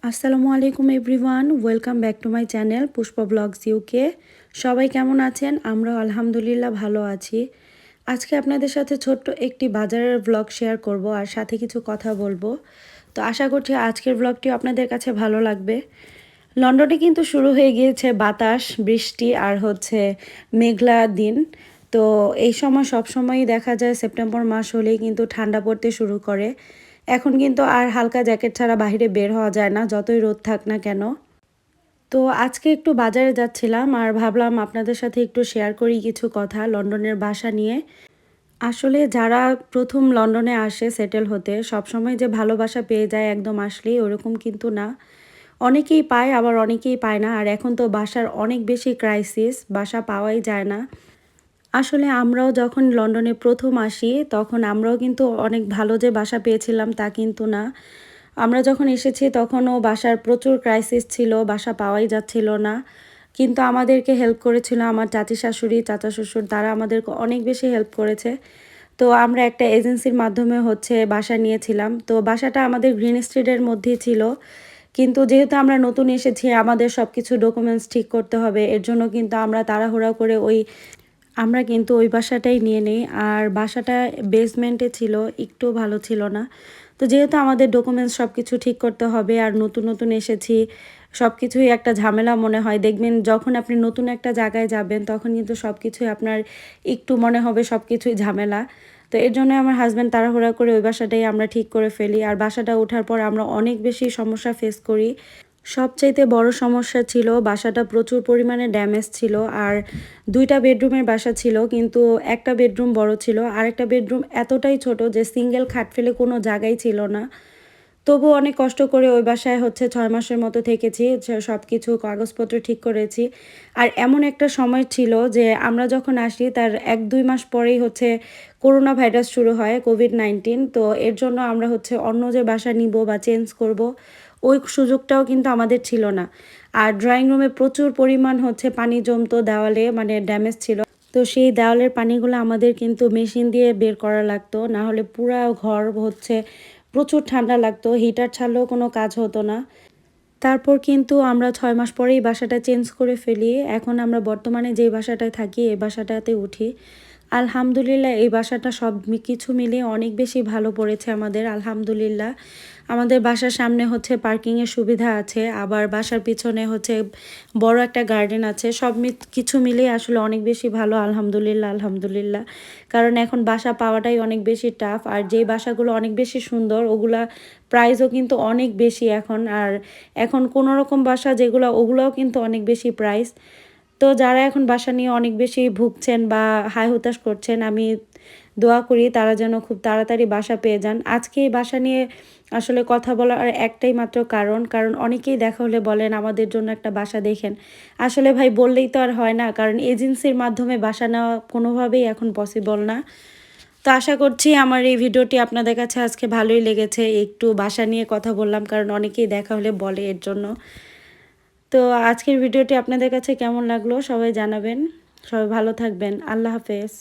আসসালামু আলাইকুম everyone, welcome back to my channel Pushpa vlogs UK. সবাই কেমন আছেন? আমরা আলহামদুলিল্লাহ ভালো আছি। আজকে আপনাদের সাথে ছোট্ট একটি বাজারের ব্লগ শেয়ার করব আর সাথে কিছু কথা বলবো। তো আশা করছি আজকের ব্লগটি আপনাদের কাছে ভালো লাগবে। লন্ডনে কিন্তু শুরু হয়ে গিয়েছে বাতাস, বৃষ্টি আর মেঘলা দিন। তো এই সময় সবসময়ই দেখা যায় সেপ্টেম্বর মাস হলেই কিন্তু ঠান্ডা পড়তে শুরু করে। এখন কিন্তু আর হালকা জ্যাকেট ছাড়া বাইরে বের হওয়া যায় না, যতই রোদ থাক না কেন। তো আজকে একটু বাজারে যাচ্ছিলাম আর ভাবলাম আপনাদের সাথে একটু শেয়ার করি কিছু কথা লন্ডনের বাসা নিয়ে। আসলে যারা প্রথম লন্ডনে আসে সেটেল হতে সবসময় যে ভালোবাসা পেয়ে যায় একদম আসলেই ওরকম কিন্তু না। অনেকেই পায়, আবার অনেকেই পায় না। আর এখন তো বাসার অনেক বেশি ক্রাইসিস, বাসা পাওয়াই যায় না। আসলে আমরাও যখন লন্ডনে প্রথম আসি তখন আমরাও কিন্তু অনেক ভালো যে বাসা পেয়েছিলাম তা কিন্তু না। আমরা যখন এসেছি তখনও বাসার প্রচুর ক্রাইসিস ছিল, বাসা পাওয়াই যাচ্ছিল না। কিন্তু আমাদেরকে হেল্প করেছিল আমার চাচি শাশুড়ি, চাচা শ্বশুর, তারা আমাদেরকে অনেক বেশি হেল্প করেছে। তো আমরা একটা এজেন্সির মাধ্যমে বাসা নিয়েছিলাম। তো বাসাটা আমাদের গ্রিন স্ট্রিটের মধ্যেই ছিল। কিন্তু যেহেতু আমরা নতুন এসেছি আমাদের সব কিছু ডকুমেন্টস ঠিক করতে হবে, এর জন্য কিন্তু আমরা কিন্তু ওই বাসাটাই নিয়ে নিই। আর বাসাটা বেসমেন্টে ছিল, একটু ভালো ছিল না। তো যেহেতু আমাদের ডকুমেন্টস সব কিছু ঠিক করতে হবে আর নতুন নতুন এসেছি, সব কিছুই একটা ঝামেলা মনে হয়। দেখবেন যখন আপনি নতুন একটা জায়গায় যাবেন তখন কিন্তু সব কিছুই আপনার একটু মনে হবে সব কিছুই ঝামেলা। তো এর জন্য আমার হাজব্যান্ড তাড়াহুড়া করে ওই বাসাটাই আমরা ঠিক করে ফেলি। আর বাসাটা ওঠার পর আমরা অনেক বেশি সমস্যা ফেস করি। সবচাইতে বড় সমস্যা ছিল বাসাটা প্রচুর পরিমাণে ড্যামেজ ছিল। আর 2টা বেডরুমের বাসা ছিল, কিন্তু একটা বেডরুম বড় ছিল, আরেকটা বেডরুম এতটাই ছোট যে সিঙ্গেল খাট ফেলে কোনো জায়গাই ছিল না। তবু অনেক কষ্ট করে ওই বাসায় 6 মাসের মতো থেকেছি, সব কিছু কাগজপত্র ঠিক করেছি। আর এমন একটা সময় ছিল যে আমরা যখন আসি তার 1-2 মাস পরেই করোনা ভাইরাস শুরু হয়, কোভিড-19। তো এর জন্য আমরা অন্য যে বাসা নিব বা চেঞ্জ করব ওই সুযোগটাও কিন্তু আমাদের ছিল না। আর ড্রয়িং রুমে প্রচুর পরিমাণ পানি জমতো দেওয়ালে, মানে ড্যামেজ ছিল। তো সেই দেওয়ালের পানিগুলো আমাদের কিন্তু মেশিন দিয়ে বের করা লাগতো, না হলে পুরা ঘর প্রচুর ঠান্ডা লাগতো, হিটার ছাড়লেও কোনো কাজ হতো না। তারপর কিন্তু আমরা 6 মাস পরেই বাসাটা চেঞ্জ করে ফেলি। এখন আমরা বর্তমানে যেই বাসাটায় থাকি এই বাসাটাতে উঠি। আলহামদুলিল্লাহ এই বাসাটা কিছু মিলিয়ে অনেক বেশি ভালো পড়েছে আমাদের, আলহামদুলিল্লাহ। আমাদের বাসার সামনে পার্কিংয়ের সুবিধা আছে, আবার বাসার পিছনে বড় একটা গার্ডেন আছে। কিছু মিলিয়ে আসলে অনেক বেশি ভালো, আলহামদুলিল্লাহ আলহামদুলিল্লাহ। কারণ এখন বাসা পাওয়াটাই অনেক বেশি টাফ। আর যেই বাসাগুলো অনেক বেশি সুন্দর ওগুলা প্রাইসও কিন্তু অনেক বেশি এখন। আর এখন কোনো রকম বাসা যেগুলো ওগুলোও কিন্তু অনেক বেশি প্রাইস। তো যারা এখন বাসা নিয়ে অনেক বেশি ভুগছেন বা হায় হুতাশ করছেন, আমি দোয়া করি তারা যেন খুব তাড়াতাড়ি বাসা পেয়ে যান। আজকে এই বাসা নিয়ে আসলে কথা বলার একটাই মাত্র কারণ অনেকেই দেখা হলে বলেন আমাদের জন্য একটা বাসা দেখেন। আসলে ভাই বললেই তো আর হয় না, কারণ এজেন্সির মাধ্যমে বাসা নেওয়া কোনোভাবেই এখন পসিবল না। তো আশা করছি আমার এই ভিডিওটি আপনাদের কাছে আজকে ভালোই লেগেছে। একটু বাসা নিয়ে কথা বললাম কারণ অনেকেই দেখা হলে বলে, এর জন্য। তো আজকের ভিডিওটি আপনাদের কাছে কেমন লাগলো সবাই জানাবেন। সবাই ভালো থাকবেন। আল্লাহ হাফেজ।